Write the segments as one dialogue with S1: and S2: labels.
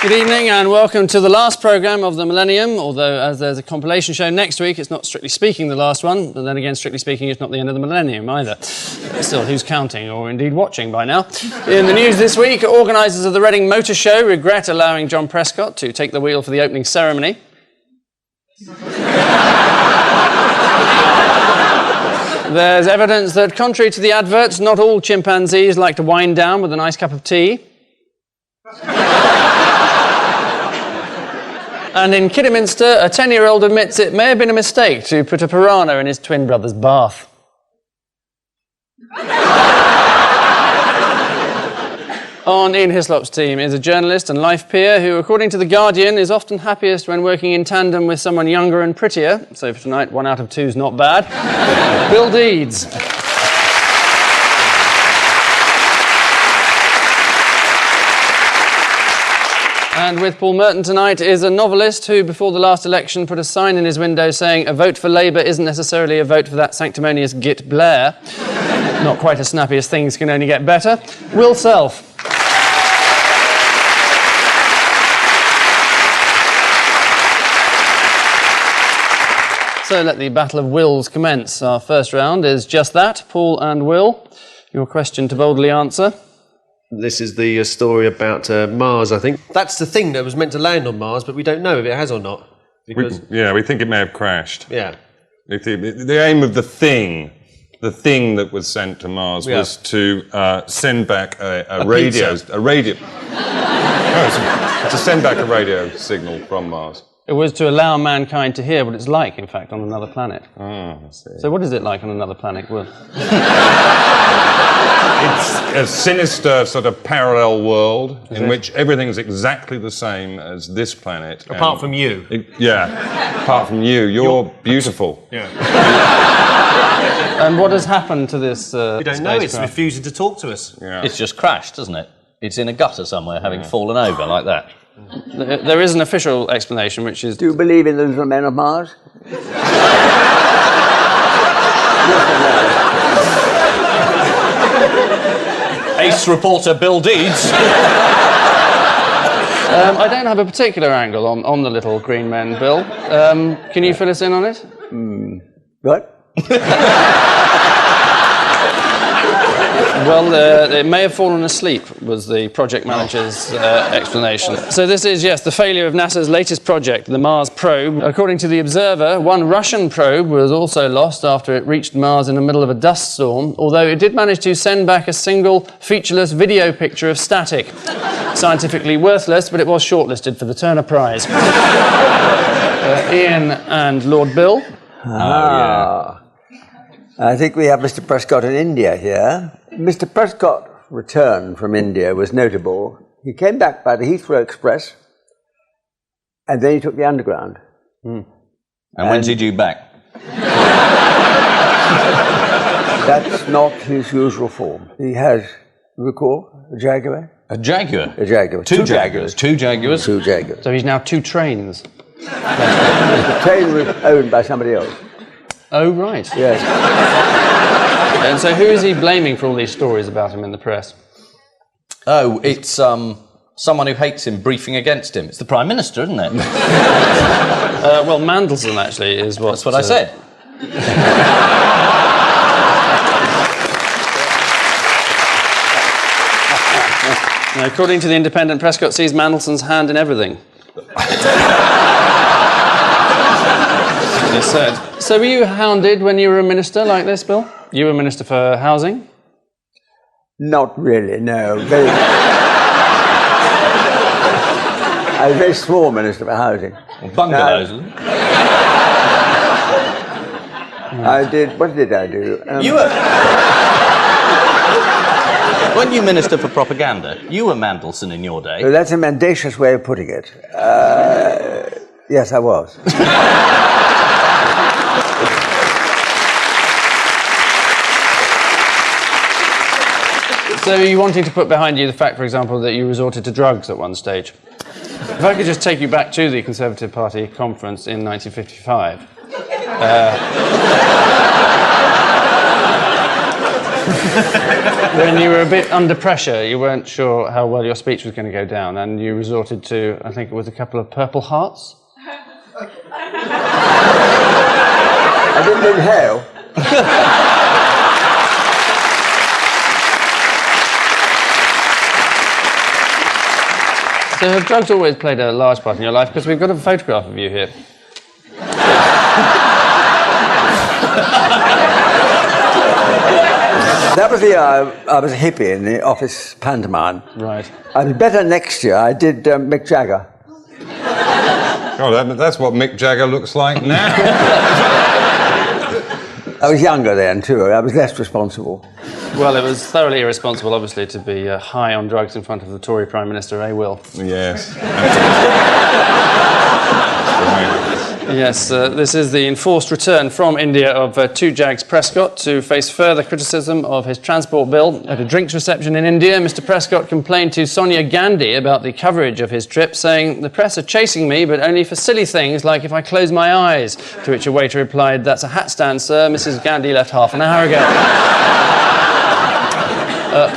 S1: Good evening and welcome to the last programme of the millennium, although as there's a compilation show next week, it's not strictly speaking the last one, but then again, strictly speaking, it's not the end of the millennium either. Still, who's counting or indeed watching by now? In the news this week, organisers of the Reading Motor Show regret allowing John Prescott to take the wheel for the opening ceremony. There's evidence that, contrary to the adverts, not all chimpanzees like to wind down with a nice cup of tea. And in Kidderminster, a 10-year-old admits it may have been a mistake to put a piranha in his twin brother's bath. On Ian Hislop's team is a journalist and life peer who, according to The Guardian, is often happiest when working in tandem with someone younger and prettier. So for tonight, 1 out of 2's not bad. Bill Deeds. And with Paul Merton tonight is a novelist who, before the last election, put a sign in his window saying, "A vote for Labour isn't necessarily a vote for that sanctimonious Git Blair." Not quite as snappy as things can only get better. Will Self. So let the battle of wills commence. Our first round is just that, Paul and Will. Your question to boldly answer.
S2: This is the story about Mars, I think. That's the thing that was meant to land on Mars, but we don't know if it has or not. Because
S3: we think it may have crashed.
S2: Yeah.
S3: The aim of the thing that was sent to Mars was to send back a radio. To send back a radio signal from Mars.
S1: It was to allow mankind to hear what it's like, in fact, on another planet.
S3: Oh, I see.
S1: So what is it like on another planet, Will?
S3: It's a sinister sort of parallel world in which everything's exactly the same as this planet.
S2: Apart from you.
S3: Apart from you. You're beautiful.
S2: Yeah.
S1: And what has happened to this
S2: We don't know, it's refusing to talk to us.
S3: Yeah.
S4: It's just crashed, doesn't it? It's in a gutter somewhere, having fallen over like that.
S1: There is an official explanation, which is...
S5: Do you believe in the little men of Mars?
S4: Ace reporter Bill Deeds.
S1: I don't have a particular angle on the little green men, Bill. Can you fill us in on it?
S5: What?
S1: Well, it may have fallen asleep, was the project manager's explanation. So this is, yes, the failure of NASA's latest project, the Mars probe. According to The Observer, one Russian probe was also lost after it reached Mars in the middle of a dust storm, although it did manage to send back a single, featureless video picture of static. Scientifically worthless, but it was shortlisted for the Turner Prize. Ian and Lord Bill.
S5: I think we have Mr. Prescott in India here. Mr. Prescott's return from India was notable. He came back by the Heathrow Express, and then he took the Underground.
S4: And when's he due back?
S5: That's not his usual form. He has, recall, a Jaguar?
S4: A Jaguar?
S5: A Jaguar.
S4: Two Jaguars.
S5: Two Jaguars.
S1: So he's now 2 trains.
S5: The train was owned by somebody else.
S1: Oh, right.
S5: Yes.
S1: And so who is he blaming for all these stories about him in the press?
S4: Oh, it's someone who hates him briefing against him. It's the Prime Minister, isn't it?
S1: Well, Mandelson, actually, is what...
S4: That's what I said.
S1: Now, according to The Independent, Prescott sees Mandelson's hand in everything. He said. So were you hounded when you were a minister like this, Bill? You were Minister for Housing?
S5: Not really, no. I was a very small Minister for Housing.
S4: Bungalows.
S5: I did, what did I do?
S4: You were... Weren't you Minister for Propaganda? You were Mandelson in your day.
S5: Well, that's a mendacious way of putting it. Yes, I was.
S1: So are you wanting to put behind you the fact, for example, that you resorted to drugs at one stage? If I could just take you back to the Conservative Party conference in 1955. when you were a bit under pressure, you weren't sure how well your speech was going to go down, and you resorted to, I think it was a couple of Purple Hearts.
S5: I didn't inhale.
S1: So have drugs always played a large part in your life? Because we've got a photograph of you here.
S5: That was the year I was a hippie in the office pantomime.
S1: Right.
S5: I was better next year. I did Mick Jagger.
S3: Oh, that's what Mick Jagger looks like now.
S5: I was younger then, too. I was less responsible.
S1: Well, it was thoroughly irresponsible, obviously, to be high on drugs in front of the Tory Prime Minister, Will?
S3: Yes.
S1: Yes, this is the enforced return from India of two Jags Prescott to face further criticism of his transport bill. At a drinks reception in India, Mr. Prescott complained to Sonia Gandhi about the coverage of his trip, saying, "The press are chasing me, but only for silly things like if I close my eyes." To which a waiter replied, "That's a hat stand, sir. Mrs. Gandhi left half an hour ago."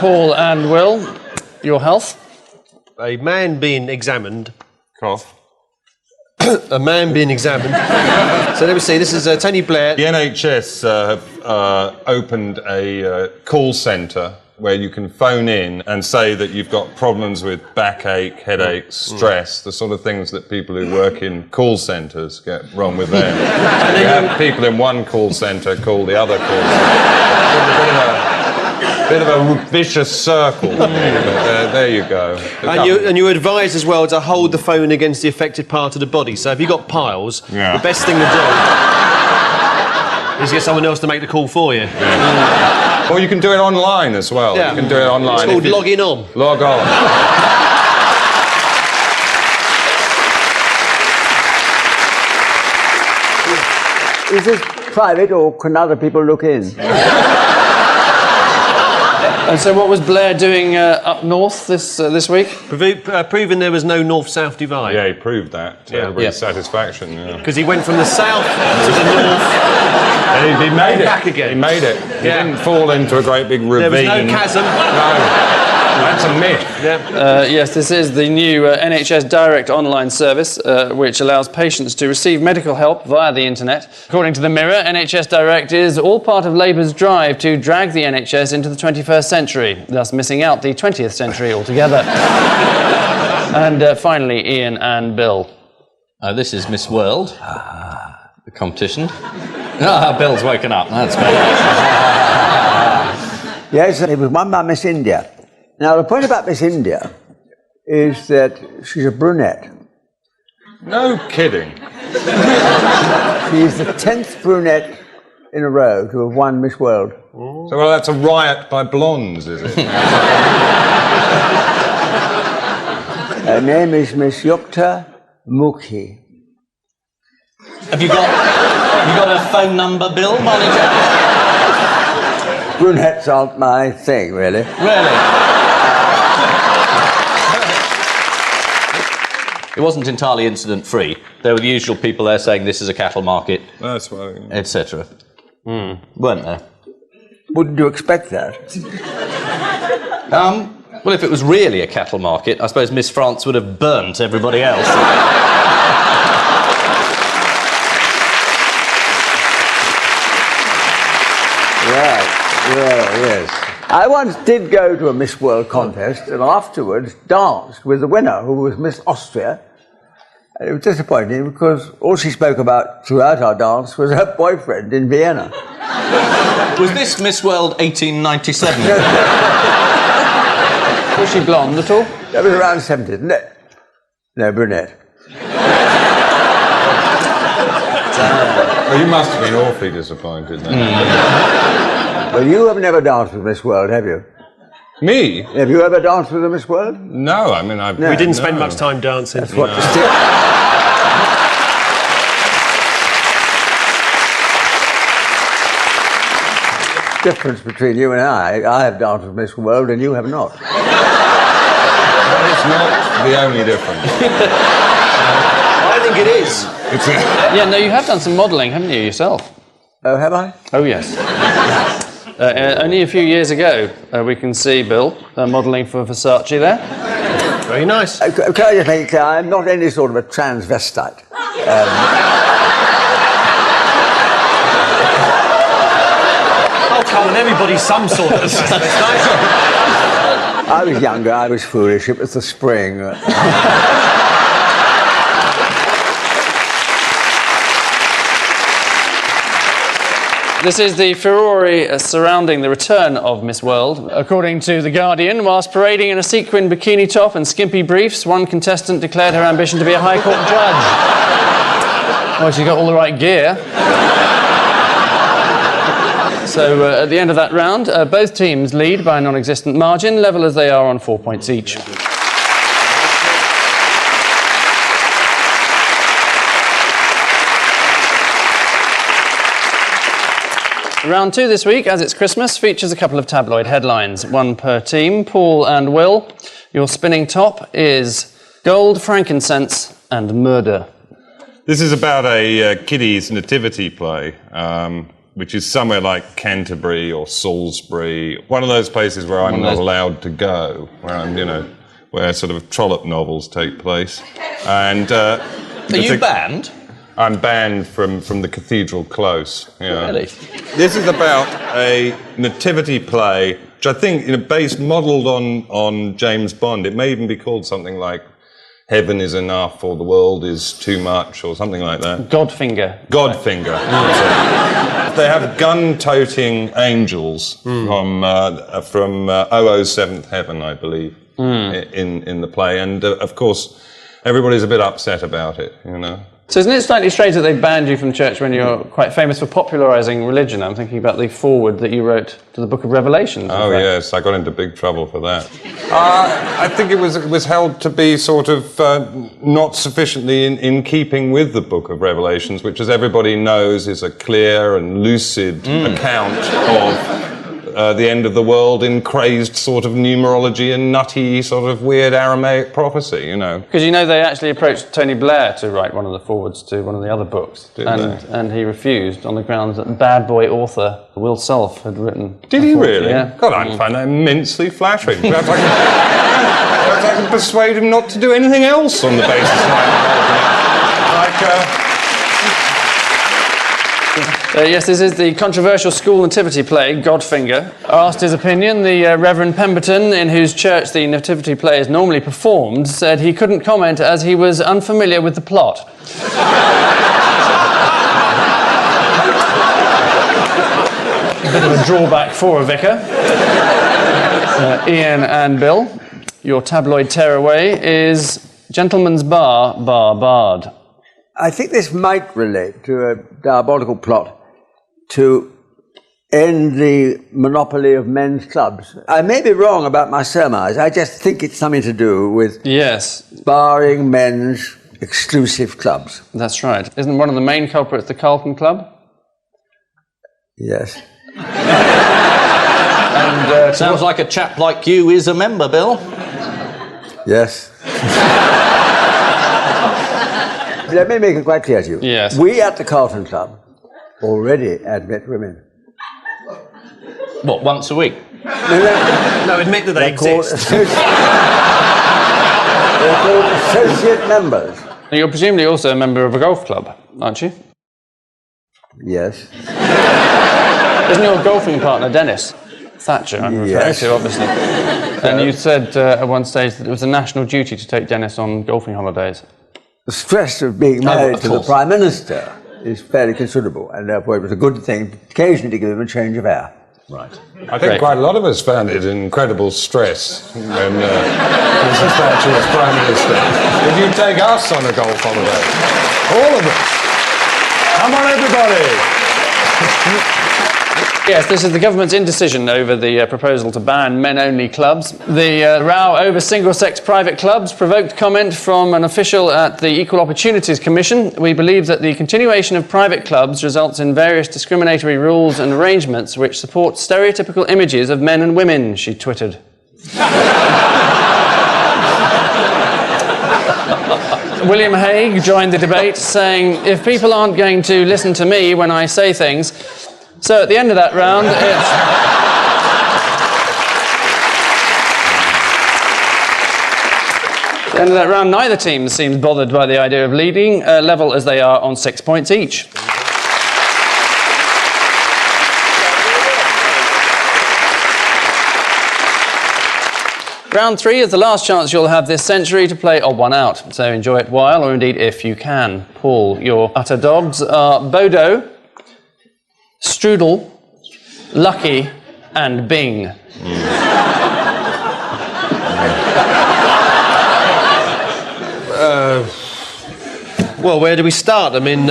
S1: Paul and Will, your health?
S2: A man being examined.
S3: Cough.
S2: A man being examined. So let me see, this is Tony Blair.
S3: The NHS have opened a call centre where you can phone in and say that you've got problems with backache, headaches, stress, the sort of things that people who work in call centres get wrong with them. You have people in one call centre call the other call centre. Bit of a vicious circle. There you go.
S2: And you advise as well to hold the phone against the affected part of the body. So if you've got piles, the best thing to do is get someone else to make the call for you.
S3: Or you can do it online as well.
S2: Yeah.
S3: You can do it online.
S2: It's called logging on.
S3: Log on.
S5: Is this private or can other people look in?
S1: And so what was Blair doing up north this week?
S2: Proving there was no north-south divide.
S3: Yeah, he proved that to everybody's satisfaction.
S2: Because he went from the south to the north.
S3: And he made it.
S2: Back again.
S3: He made it. He didn't fall into a great big ravine.
S2: There was no chasm.
S3: No. That's a myth.
S1: Yes, this is the new NHS Direct online service, which allows patients to receive medical help via the internet. According to the Mirror, NHS Direct is all part of Labour's drive to drag the NHS into the 21st century, thus missing out the 20th century altogether. And finally, Ian and Bill.
S4: This is Miss World, the competition. Bill's woken up. That's great.
S5: Yes, it was won by Miss India. Now, the point about Miss India is that she's a brunette.
S3: No kidding.
S5: She's the 10th brunette in a row to have won Miss World.
S3: So, well, that's a riot by blondes, is it?
S5: Her name is Miss Yukta Mukhi.
S4: Have you got a phone number, Bill?
S5: Brunettes aren't my thing, really.
S4: Really? It wasn't entirely incident-free. There were the usual people there saying this is a cattle market,
S3: That's right.
S4: etc. Weren't there?
S5: Wouldn't you expect that?
S4: Well, if it was really a cattle market, I suppose Miss France would have burnt everybody else.
S5: Right. Well, yes. I once did go to a Miss World contest and afterwards danced with the winner, who was Miss Austria. And it was disappointing because all she spoke about throughout our dance was her boyfriend in Vienna.
S4: Was this Miss World 1897?
S1: Was she blonde at all?
S5: That was around 70, isn't it? No, brunette.
S3: Well, you must have been awfully disappointed then.
S5: Well, you have never danced with Miss World, have you?
S3: Me?
S5: Have you ever danced with a Miss World?
S3: No, I mean,
S2: We didn't spend much time dancing.
S5: That's what the difference between you and I have danced with Miss World and you have not.
S3: It's not the only difference.
S2: I think it is.
S1: Yeah, no, you have done some modelling, haven't you, yourself?
S5: Oh, have I?
S1: Oh, yes. Only a few years ago, we can see Bill modelling for Versace there.
S2: Very nice.
S5: Can I just make it clear, I'm not any sort of a transvestite.
S2: Oh, come on, everybody's some sort of...
S5: I was younger, I was foolish, it was the spring.
S1: This is the furore surrounding the return of Miss World. According to The Guardian, whilst parading in a sequin bikini top and skimpy briefs, one contestant declared her ambition to be a High Court judge. Well, she got all the right gear. So at the end of that round, both teams lead by a non-existent margin, level as they are on 4 points each. Round 2 this week, as it's Christmas, features a couple of tabloid headlines, one per team. Paul and Will, your spinning top is gold, frankincense and murder.
S3: This is about a kiddies nativity play, which is somewhere like Canterbury or Salisbury, one of those places where I'm not allowed to go, where I'm, where sort of trollop novels take place. And
S4: are you banned?
S3: I'm banned from the Cathedral Close. Yeah.
S4: Really?
S3: This is about a nativity play, which I think, modelled on James Bond. It may even be called something like Heaven is Enough or The World is Too Much or something like that.
S1: Godfinger.
S3: Godfinger. They have gun-toting angels from 007th Heaven, I believe, in the play. And, of course, everybody's a bit upset about it,
S1: So isn't it slightly strange that they banned you from church when you're quite famous for popularising religion? I'm thinking about the foreword that you wrote to the Book of Revelations.
S3: Oh, yes, I got into big trouble for that. I think it was held to be sort of not sufficiently in keeping with the Book of Revelations, which, as everybody knows, is a clear and lucid account of the end of the world in crazed sort of numerology and nutty sort of weird Aramaic prophecy,
S1: Because they actually approached Tony Blair to write one of the forwards to one of the other books. And he refused on the grounds that bad boy author Will Self had written.
S3: Did he really?
S1: Yeah.
S3: God, I find that immensely flattering. Perhaps I can persuade him not to do anything else on the basis of my involvement.
S1: Yes, this is the controversial school nativity play, Godfinger. Asked his opinion, the Reverend Pemberton, in whose church the nativity play is normally performed, said he couldn't comment as he was unfamiliar with the plot. A bit of a drawback for a vicar. Ian and Bill, your tabloid tearaway is Gentleman's Bar, Bar Barred.
S5: I think this might relate to a diabolical plot to end the monopoly of men's clubs. I may be wrong about my surmise. I just think it's something to do with barring men's exclusive clubs.
S1: That's right. Isn't one of the main culprits the Carlton Club?
S5: Yes.
S4: And sounds like a chap like you is a member, Bill.
S5: Yes. Let me make it quite clear to you.
S1: Yes.
S5: We at the Carlton Club already admit women.
S4: What, once a week?
S2: No, admit that they exist.
S5: They're called associate members.
S1: You're presumably also a member of a golf club, aren't you?
S5: Yes.
S1: Isn't your golfing partner Dennis Thatcher, I'm referring to, obviously? And you said at one stage that it was a national duty to take Dennis on golfing holidays.
S5: The stress of being married to the Prime Minister is fairly considerable, and therefore it was a good thing occasionally to give him a change of air.
S4: Right.
S3: I think quite a lot of us found it incredible stress when Mrs. Thatcher was Prime Minister. Would you take us on a golf holiday? All of us. Come on, everybody.
S1: Yes, this is the government's indecision over the proposal to ban men-only clubs. The row over single-sex private clubs provoked comment from an official at the Equal Opportunities Commission. We believe that the continuation of private clubs results in various discriminatory rules and arrangements which support stereotypical images of men and women, she twittered. William Hague joined the debate, saying, if people aren't going to listen to me when I say things, So at the end of that round, At the end of that round, neither team seems bothered by the idea of leading, level as they are on 6 points each. Round 3 is the last chance you'll have this century to play odd one out, so enjoy it while, or indeed if you can. Paul, your utter dogs are Bodo, Strudel, Lucky, and Bing.
S2: Well, where do we start? I mean,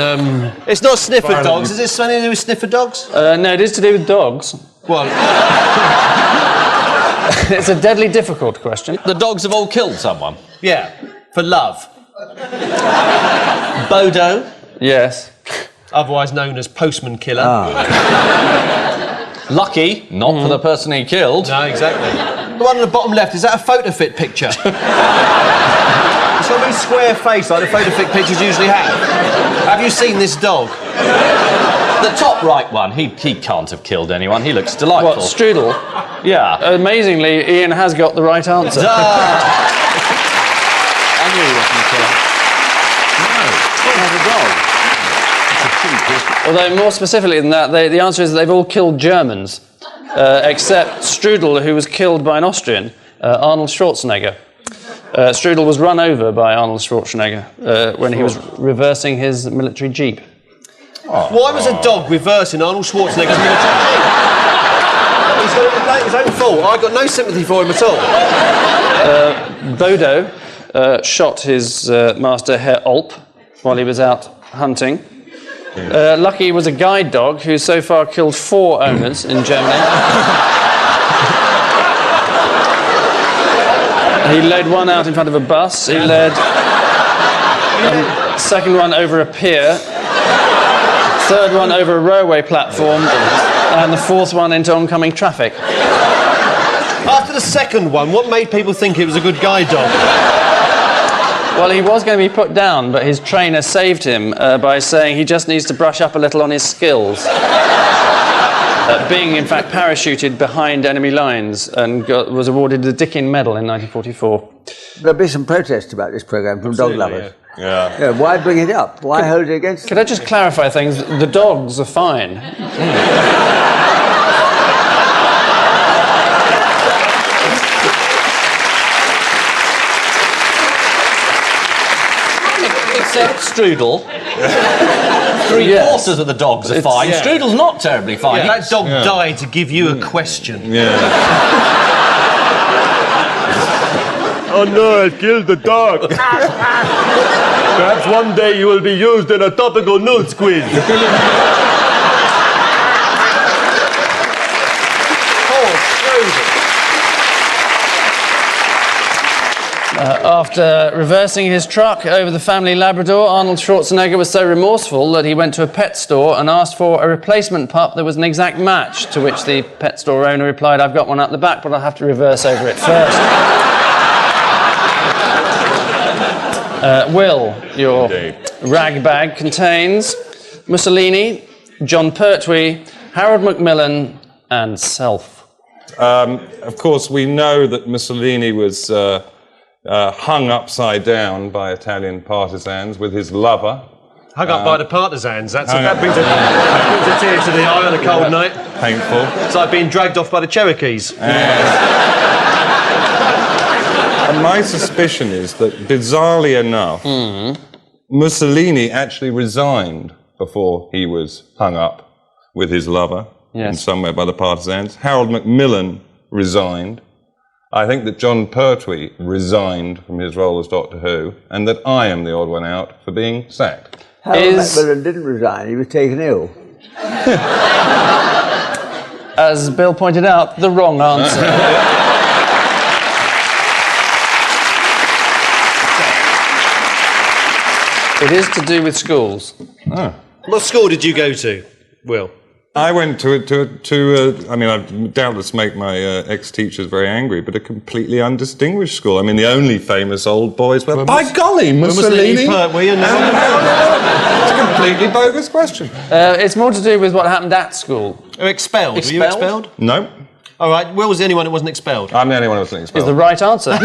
S2: it's not sniffer dogs. Is this something to do with sniffer dogs?
S1: No, it is to do with dogs.
S2: Well,
S1: It's a deadly difficult question.
S4: The dogs have all killed someone.
S2: yeah, for love.
S4: Bodo.
S1: Yes.
S2: Otherwise known as postman killer.
S4: Lucky, not for the person he killed.
S2: No, exactly. The one on the bottom left, is that a photo fit picture? It's got a very square face like the photo fit pictures usually have. Have you seen this dog?
S4: The top right one, he can't have killed anyone. He looks delightful.
S1: What, Strudel?
S4: Yeah.
S1: Amazingly, Ian has got the right answer.
S4: I knew he wasn't a killer. No, not a dog.
S1: Although more specifically than that, the answer is that they've all killed Germans, except Strudel, who was killed by an Austrian, Arnold Schwarzenegger. Strudel was run over by Arnold Schwarzenegger when he was reversing his military jeep.
S2: Why was a dog reversing Arnold Schwarzenegger's military jeep? He's got it his own fault. I've got no sympathy for him at all.
S1: Bodo shot his master, Herr Olp, while he was out hunting. Lucky was a guide dog who so far killed 4 owners in Germany. He led one out in front of a bus. He led a second one over a pier, third one over a railway platform, and the fourth one into oncoming traffic.
S2: After the second one, what made people think it was a good guide dog?
S1: Well, he was going to be put down, but his trainer saved him by saying he just needs to brush up a little on his skills. Being, in fact, parachuted behind enemy lines and was awarded the Dickin Medal in 1944.
S5: There'll be some protest about this programme from dog lovers.
S3: Yeah.
S5: Why bring it up? Why hold it against
S1: Could I just clarify things? The dogs are fine.
S4: Except Strudel. Three-quarters of the dogs are fine.
S2: yeah.
S4: Strudel's not terribly fine.
S2: That dog died to give you a question.
S6: Oh no, I killed the dog. Perhaps one day you will be used in a topical nudes quiz.
S1: After reversing his truck over the family Labrador, Arnold Schwarzenegger was so remorseful that he went to a pet store and asked for a replacement pup that was an exact match, to which the pet store owner replied, "I've got one at the back, but I'll have to reverse over it first." Will, your rag bag contains Mussolini, John Pertwee, Harold Macmillan, and self.
S3: Of course, we know that Mussolini was hung upside down by Italian partisans with his lover.
S2: Hung up by the partisans. That brings a tear to the eye on a cold night.
S3: Painful.
S2: It's like being dragged off by the Cherokees.
S3: And my suspicion is that, bizarrely enough, Mussolini actually resigned before he was hung up with his lover in somewhere by the partisans. Harold Macmillan resigned. I think that John Pertwee resigned from his role as Doctor Who, and that I am the odd one out for being sacked.
S5: Harold Macmillan didn't resign, he was taken ill.
S1: As Bill pointed out, the wrong answer. It is to do with schools.
S2: What school did you go to, Will?
S3: I went to I mean, I'd doubtless make my ex-teachers very angry, but a completely undistinguished school. I mean, the only famous old boys were, by golly, Mussolini.
S2: Were you? No.
S3: It's a completely bogus question.
S1: It's more to do with what happened at school.
S2: Expelled. Were you expelled?
S3: No.
S2: All right. Will was the only one that wasn't expelled?
S3: I'm the only one who wasn't
S1: Is
S3: expelled.
S1: the right answer.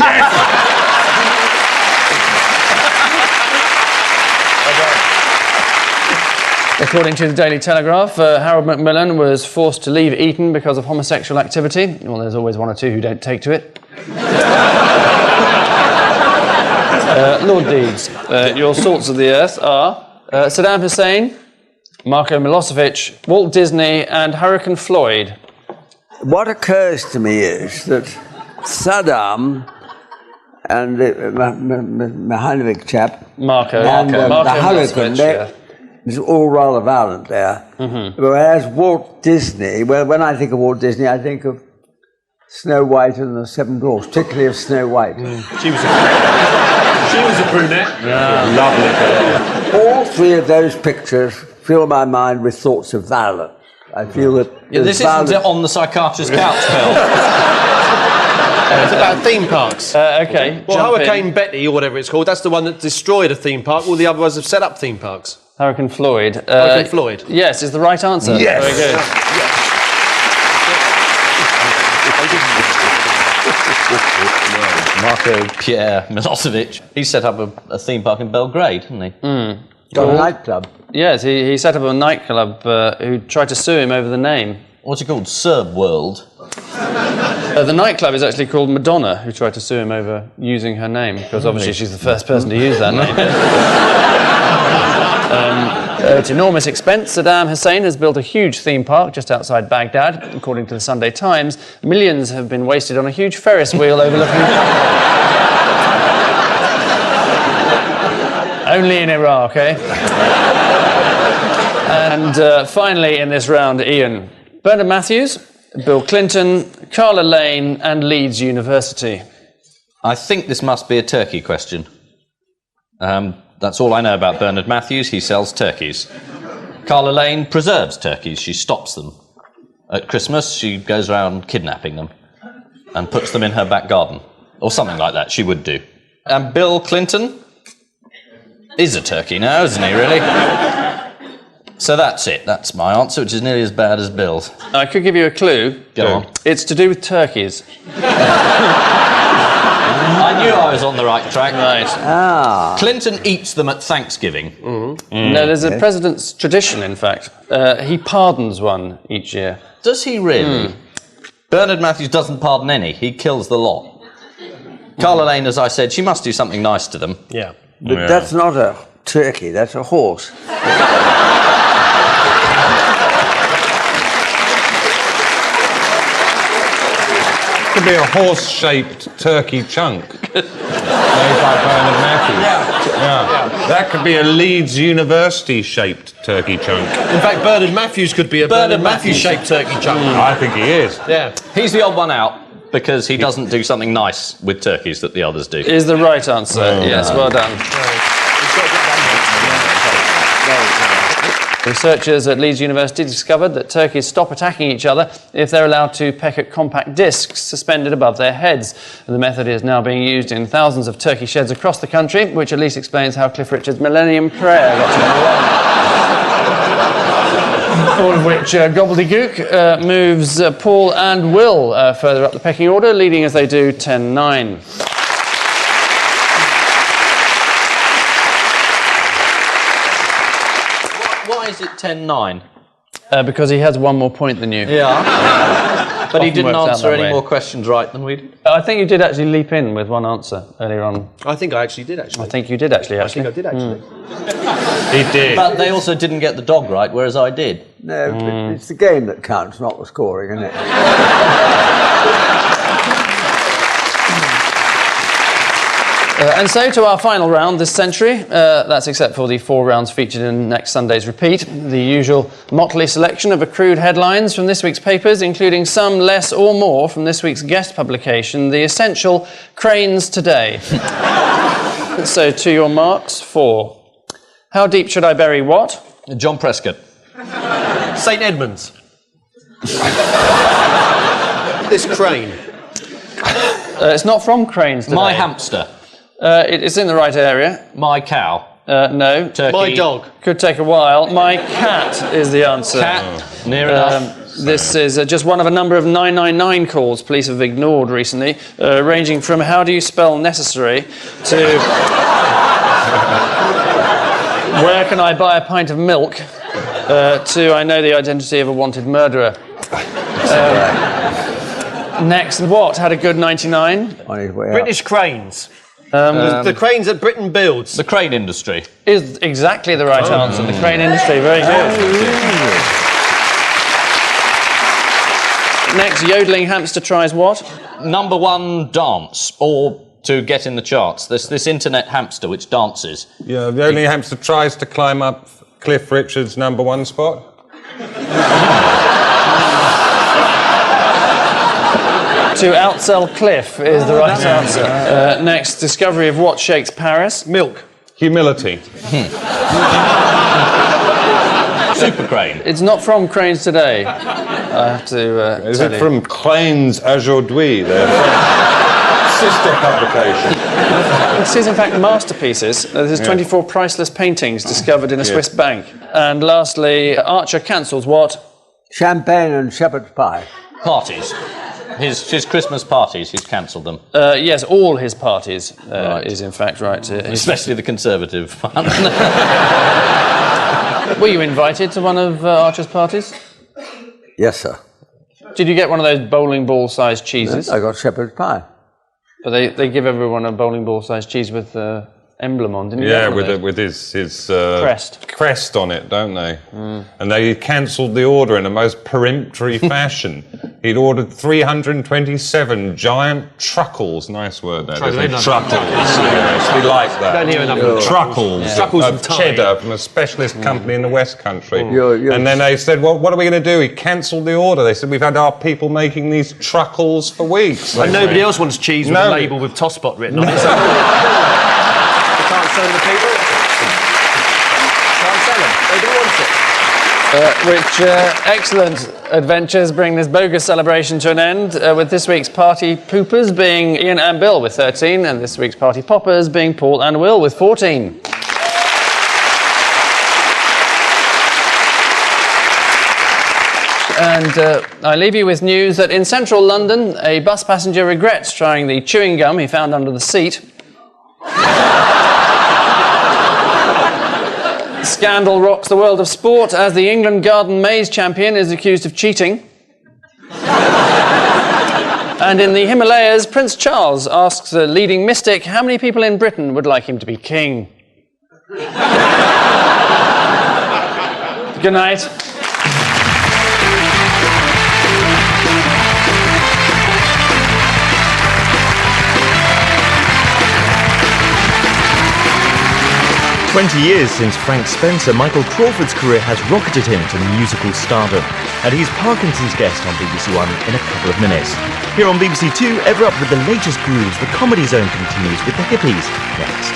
S1: According to the Daily Telegraph, Harold Macmillan was forced to leave Eton because of homosexual activity. Well, there's always one or two who don't take to it. Lord Deeds, your salts of the earth are Saddam Hussein, Marco Milosevic, Walt Disney and Hurricane Floyd.
S5: What occurs to me is that Saddam and the Mihailovic chap,
S1: Marco
S5: the Hurricane,
S1: Milosevic,
S5: it's all rather violent there. Whereas Walt Disney, well, when I think of Walt Disney, I think of Snow White and the Seven Dwarfs, particularly of Snow White.
S2: She was a brunette.
S3: Yeah. Lovely girl.
S5: All three of those pictures fill my mind with thoughts of violence. I feel that...
S4: This isn't on the psychiatrist's couch, Bill.
S2: It's about theme parks.
S1: okay.
S2: Well, Hurricane Betty, or whatever it's called, that's the one that destroyed a theme park. All the other ones have set up theme parks.
S1: Hurricane Floyd.
S2: Hurricane Floyd.
S1: Yes, is the right answer.
S5: Yes.
S1: Very good.
S4: Marco Pierre Milosevic. He set up a theme park in Belgrade, didn't he?
S5: Got a nightclub.
S1: Yes, he set up a nightclub who tried to sue him over the name.
S4: What's it called? Serb World.
S1: The nightclub is actually called Madonna, who tried to sue him over using her name, because obviously she's the first person to use that name. At enormous expense, Saddam Hussein has built a huge theme park just outside Baghdad. According to the Sunday Times, millions have been wasted on a huge Ferris wheel overlooking... Only in Iraq, eh? And finally in this round, Ian. Bernard Matthews, Bill Clinton, Carla Lane and Leeds University.
S4: I think this must be a turkey question. That's all I know about Bernard Matthews. He sells turkeys. Carla Lane preserves turkeys. She stops them. At Christmas, she goes around kidnapping them and puts them in her back garden. Or something like that, she would do. And Bill Clinton is a turkey now, isn't he, really? So that's it. That's my answer, which is nearly as bad as Bill's.
S1: I could give you a clue.
S4: Go on.
S1: It's to do with turkeys.
S4: I knew I was on the right track.
S1: Right.
S4: Clinton eats them at Thanksgiving.
S1: No, there's a president's tradition, in fact. He pardons one each year.
S4: Does he really? Bernard Matthews doesn't pardon any. He kills the lot. Carla Lane, as I said, she must do something nice to them.
S2: Yeah.
S5: But that's not a turkey, that's a horse.
S3: Could be a horse-shaped turkey chunk made by Bernard Matthews. Yeah. That could be a Leeds University-shaped turkey chunk.
S2: In fact, Bernard Matthews could be a Bernard Matthews-shaped turkey chunk.
S3: I think he is.
S2: Yeah.
S4: He's the odd one out because he doesn't do something nice with turkeys that the others do.
S1: Is the right answer. Yes, well done. Researchers at Leeds University discovered that turkeys stop attacking each other if they're allowed to peck at compact discs suspended above their heads. The method is now being used in thousands of turkey sheds across the country, which at least explains how Cliff Richard's Millennium Prayer got to number one. All of which gobbledygook moves Paul and Will further up the pecking order, leading as they do 10-9.
S4: Why is it 10-9?
S1: Because he has one more point than you.
S4: Yeah. But he
S1: Often
S4: didn't
S1: works out
S4: answer
S1: that
S4: any
S1: way.
S4: more questions right than we did.
S1: I think you did actually leap in with one answer earlier on.
S2: I think I actually did, actually.
S1: I think you did actually.
S2: I think I did, actually.
S3: He did.
S4: But they also didn't get the dog right, whereas I did.
S5: No, but it's the game that counts, not the scoring, isn't it?
S1: And so to our final round this century. That's except for the 4 rounds featured in next Sunday's repeat. The usual motley selection of accrued headlines from this week's papers, including some less or more from this week's guest publication, the essential Cranes Today. So to your marks, 4. How deep should I bury what?
S4: John Prescott.
S2: St Edmunds. This crane.
S1: It's not from cranes today.
S4: My hamster.
S1: It's in the right area.
S4: My cow.
S1: No.
S4: Turkey.
S2: My dog.
S1: Could take a while. My cat is the answer.
S4: Cat. Near enough.
S1: This is just one of a number of 999 calls police have ignored recently, ranging from how do you spell necessary to where can I buy a pint of milk to I know the identity of a wanted murderer. Next, what had a good 99?
S5: On his way
S2: British cranes. The cranes that Britain builds.
S4: The crane industry.
S1: Is exactly the right answer. The crane industry, very good. Next, yodeling hamster tries what?
S4: #1 dance, or to get in the charts. This internet hamster which dances.
S3: Yeah, the only hamster tries to climb up Cliff Richard's #1 spot.
S1: To outsell Cliff is the right answer. Next, discovery of what shakes Paris?
S2: Milk.
S3: Humility.
S4: Super crane.
S1: It's not from cranes today. I have to
S3: Is
S1: tell
S3: it
S1: you.
S3: from Cranes Aujourd'hui? Their sister publication.
S1: This is in fact masterpieces. There's 24 priceless paintings discovered in a Swiss bank. And lastly, Archer cancels what?
S5: Champagne and shepherd's pie.
S4: Parties. His Christmas parties, he's cancelled them.
S1: Yes, all his parties is in fact right.
S4: Especially the Conservative one.
S1: Were you invited to one of Archer's parties?
S5: Yes, sir.
S1: Did you get one of those bowling ball-sized cheeses?
S5: I got shepherd's pie.
S1: But they give everyone a bowling ball-sized cheese with emblem on, didn't you?
S3: Yeah,
S1: get one of
S3: with his
S1: crest
S3: on it, don't they? And they cancelled the order in a most peremptory fashion. He'd ordered 327 giant truckles. Nice word, that, isn't it? Truckles. Yes, we like that.
S2: Don't hear enough of
S3: Truckles.
S2: Truckles
S3: of
S2: and thyme.
S3: cheddar from a specialist company in the West Country.
S5: You're-
S3: And then they said, well, what are we going to do? He cancelled the order. They said, we've had our people making these truckles for weeks.
S2: And nobody else wants cheese with a
S3: Nobody.
S2: label with Tosspot written on it. So you can't sell them to people. Can't sell them. They don't want it.
S1: Which excellent adventures bring this bogus celebration to an end, with this week's party poopers being Ian and Bill with 13, and this week's party poppers being Paul and Will with 14. And I leave you with news that in central London, a bus passenger regrets trying the chewing gum he found under the seat. Scandal rocks the world of sport as the England Garden Maze champion is accused of cheating. And in the Himalayas, Prince Charles asks the leading mystic how many people in Britain would like him to be king. Good night.
S6: 20 years since Frank Spencer, Michael Crawford's career has rocketed him to musical stardom. And he's Parkinson's guest on BBC One in a couple of minutes. Here on BBC Two, ever up with the latest grooves, the Comedy Zone continues with the Hippies next.